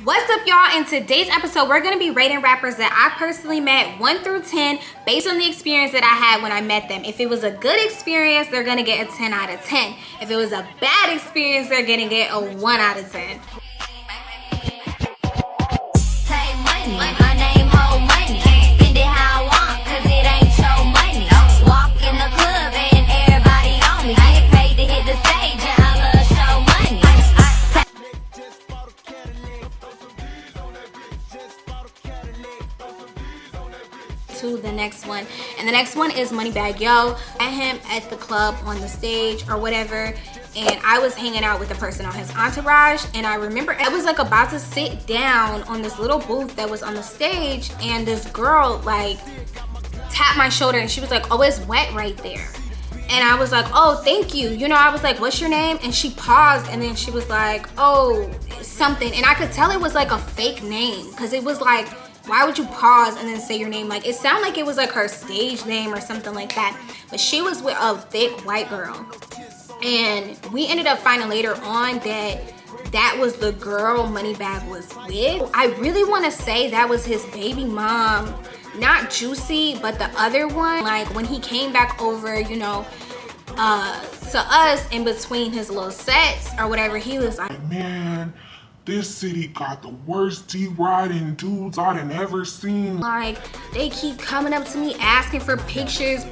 What's up, y'all? In today's episode, we're gonna be rating rappers that I personally met 1 through 10 based on the experience that I had when I met them. If it was a good experience, they're gonna get a 10 out of 10. If it was a bad experience, they're gonna get a 1 out of 10. To the next one, and the next one is Moneybagg Yo. I met him at the club on the stage or whatever, and I was hanging out with a person on his entourage, and I remember I was like about to sit down on this little booth that was on the stage, and this girl like tapped my shoulder and she was like, "Oh, it's wet right there." And I was like, "Oh, thank you." You know, I was like, "What's your name?" And she paused, and then she was like, "Oh, something." And I could tell it was like a fake name, because it was like, why would you pause and then say your name? Like, it sounded like it was like her stage name or something like that. But she was with a thick white girl. And we ended up finding later on that that was the girl Moneybagg was with. I really want to say that was his baby mom. Not Juicy, but the other one. Like, when he came back over, you know, to us in between his little sets or whatever, he was like, "Man, this city got the worst D-riding dudes I done ever seen." Like, they keep coming up to me asking for pictures,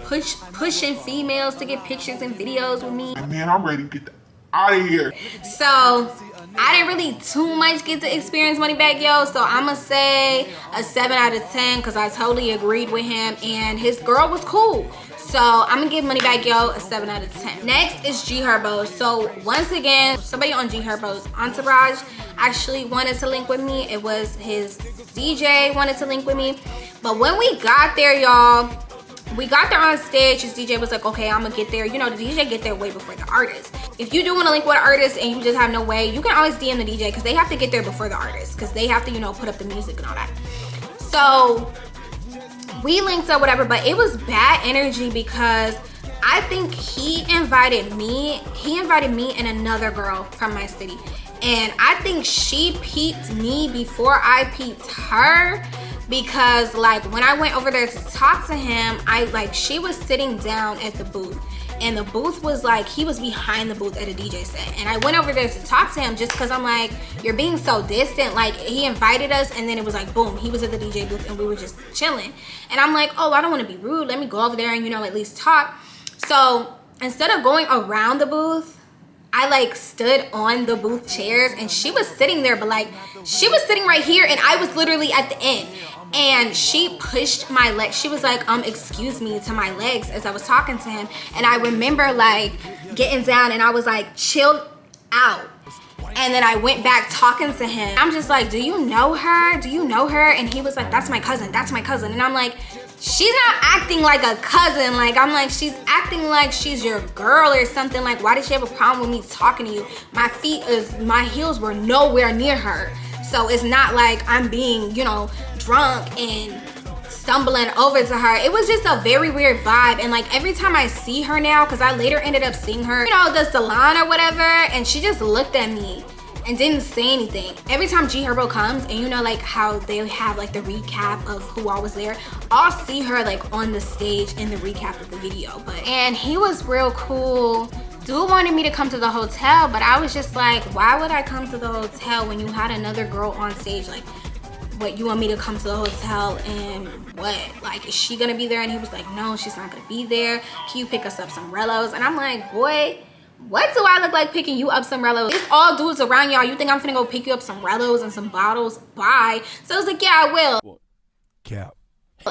pushing females to get pictures and videos with me. Man, I'm ready to get out of here. So I didn't really too much get to experience Moneybagg Yo, so I'm gonna say a 7 out of 10 because I totally agreed with him, and his girl was cool. So I'm gonna give Moneybagg Yo a 7 out of 10. Next is G Herbo. So once again, somebody on G Herbo's entourage actually wanted to link with me. It was his DJ wanted to link with me. But when we got there, y'all, we got there on stage. His DJ was like, "Okay, I'm gonna get there." You know, the DJ get there way before the artist. If you do want to link with an artist and you just have no way, you can always DM the DJ, because they have to get there before the artist, because they have to, you know, put up the music and all that. So we linked up, whatever, but it was bad energy because I think he invited me and another girl from my city, and I think she peeped me before I peeped her, because like when I went over there to talk to him, she was sitting down at the booth, and the booth was like, he was behind the booth at a DJ set, and I went over there to talk to him just because I'm like, you're being so distant. Like, he invited us, and then it was like, boom, he was at the DJ booth and we were just chilling, and I'm like, oh, I don't want to be rude, let me go over there and, you know, at least talk. So instead of going around the booth, I like stood on the booth chairs, and she was sitting there, but like she was sitting right here and I was literally at the end, and she pushed my leg. She was like, "Excuse me," to my legs as I was talking to him, and I remember like getting down and I was like, "Chill out." And then I went back talking to him. I'm just like, "Do you know her? Do you know her?" And he was like, "That's my cousin, that's my cousin." And I'm like, she's not acting like a cousin. Like, I'm like, she's acting like she's your girl or something. Like, why did she have a problem with me talking to you? My heels were nowhere near her. So it's not like I'm being, you know, drunk and stumbling over to her. It was just a very weird vibe. And like every time I see her now, because I later ended up seeing her, you know, the salon or whatever, and she just looked at me and didn't say anything. Every time G Herbo comes, and you know like how they have like the recap of who all was there, I'll see her like on the stage in the recap of the video. And he was real cool. Dude wanted me to come to the hotel, but I was just like, why would I come to the hotel when you had another girl on stage? Like, what, you want me to come to the hotel and what? Like, is she gonna be there? And he was like, no, she's not gonna be there. Can you pick us up some Rellos? And I'm like, boy, what do I look like picking you up some Rellos? It's all dudes around y'all. You think I'm finna go pick you up some Rellos and some bottles? Bye. So I was like, yeah, I will. Cap.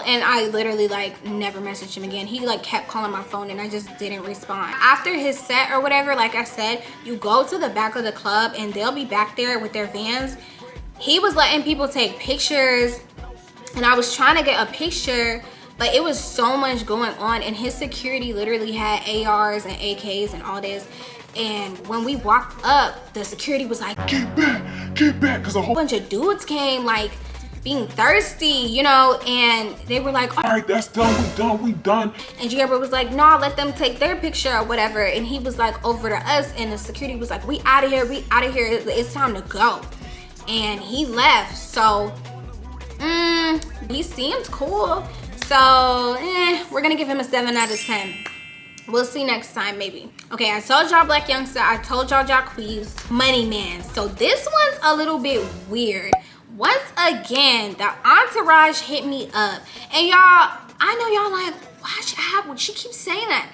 And I literally like never messaged him again. He like kept calling my phone and I just didn't respond. After his set or whatever, like I said, you go to the back of the club and they'll be back there with their vans. He was letting people take pictures, and I was trying to get a picture, but it was so much going on, and his security literally had ARs and AKs and all this. And when we walked up, the security was like, get back, because a whole bunch of dudes came like being thirsty, you know, and they were like, all right, that's done, we done. And G Herbo was like, no, let them take their picture or whatever. And he was like over to us, and the security was like, we out of here, it's time to go. and he left. So he seems cool. So we're gonna give him a 7 out of 10. We'll see next time, maybe. Okay, I told y'all Black Youngsta. I told y'all Jacquees. Money Man. So this one's a little bit weird. Once again, the entourage hit me up. And y'all, I know y'all like, why she keeps saying that?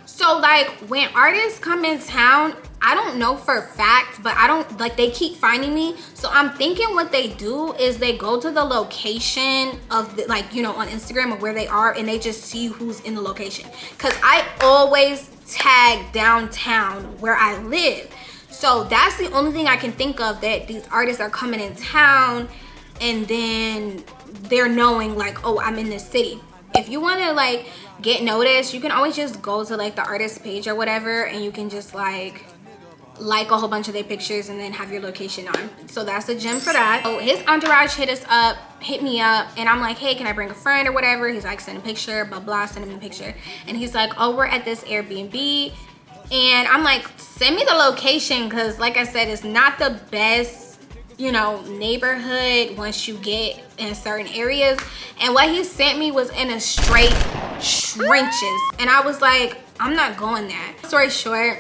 So like when artists come in town, I don't know for a fact, but I don't like, they keep finding me. So I'm thinking what they do is they go to the location of the, like, you know, on Instagram of where they are, and they just see who's in the location. Cause I always tag downtown where I live. So that's the only thing I can think of, that these artists are coming in town and then they're knowing like, oh, I'm in this city. If you want to like get noticed, you can always just go to like the artist page or whatever, and you can just like a whole bunch of their pictures and then have your location on. So that's a gem for that. So his entourage hit me up, and I'm like, hey, can I bring a friend or whatever? He's like, send a picture, blah blah, send him a picture. And he's like, oh, we're at this Airbnb. And I'm like, send me the location, because like I said, it's not the best, you know, neighborhood once you get in certain areas. And what he sent me was in a straight trenches, and I was like, I'm not going there. Story short,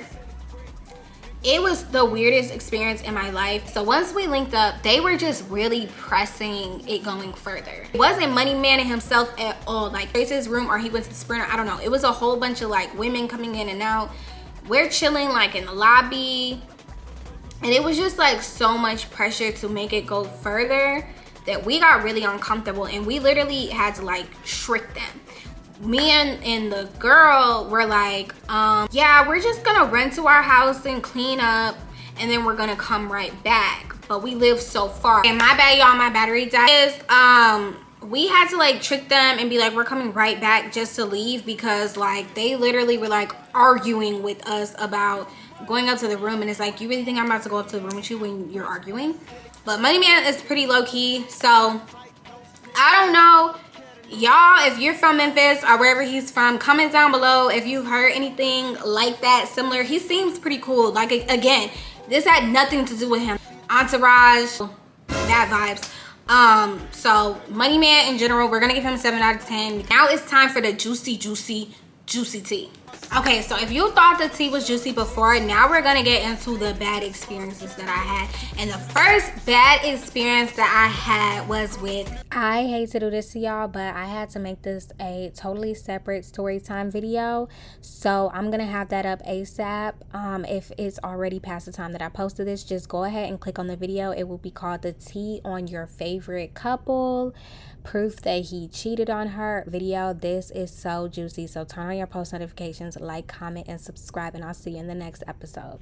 it was the weirdest experience in my life. So once we linked up, they were just really pressing it going further. It wasn't Money Man and himself at all. Like, straight to his room, or he went to the Sprinter, I don't know. It was a whole bunch of like women coming in and out. We're chilling like in the lobby, and it was just like so much pressure to make it go further that we got really uncomfortable, and we literally had to like trick them. Me and the girl were like, yeah, we're just gonna run to our house and clean up, and then we're gonna come right back. But we live so far. And my bad, y'all, my battery died. We had to like trick them and be like, we're coming right back, just to leave, because like they literally were like arguing with us about going up to the room. And it's like, you really think I'm about to go up to the room with you when you're arguing? But Money Man is pretty low-key. So I don't know, y'all, if you're from Memphis or wherever he's from, comment down below if you've heard anything like that, similar. He seems pretty cool. Like, again, this had nothing to do with him. Entourage, bad vibes. So Money Man in general, we're gonna give him a 7 out of 10. Now it's time for the juicy tea. Okay, so if you thought the tea was juicy before, now we're gonna get into the bad experiences that I had. And the first bad experience that I had was with, I hate to do this to y'all, but I had to make this a totally separate story time video. So I'm gonna have that up ASAP. If it's already past the time that I posted this, just go ahead and click on the video. It will be called The Tea on Your Favorite Couple, Proof That He Cheated on Her video. This is so juicy. So turn on your post notifications, like, comment, and subscribe, and I'll see you in the next episode.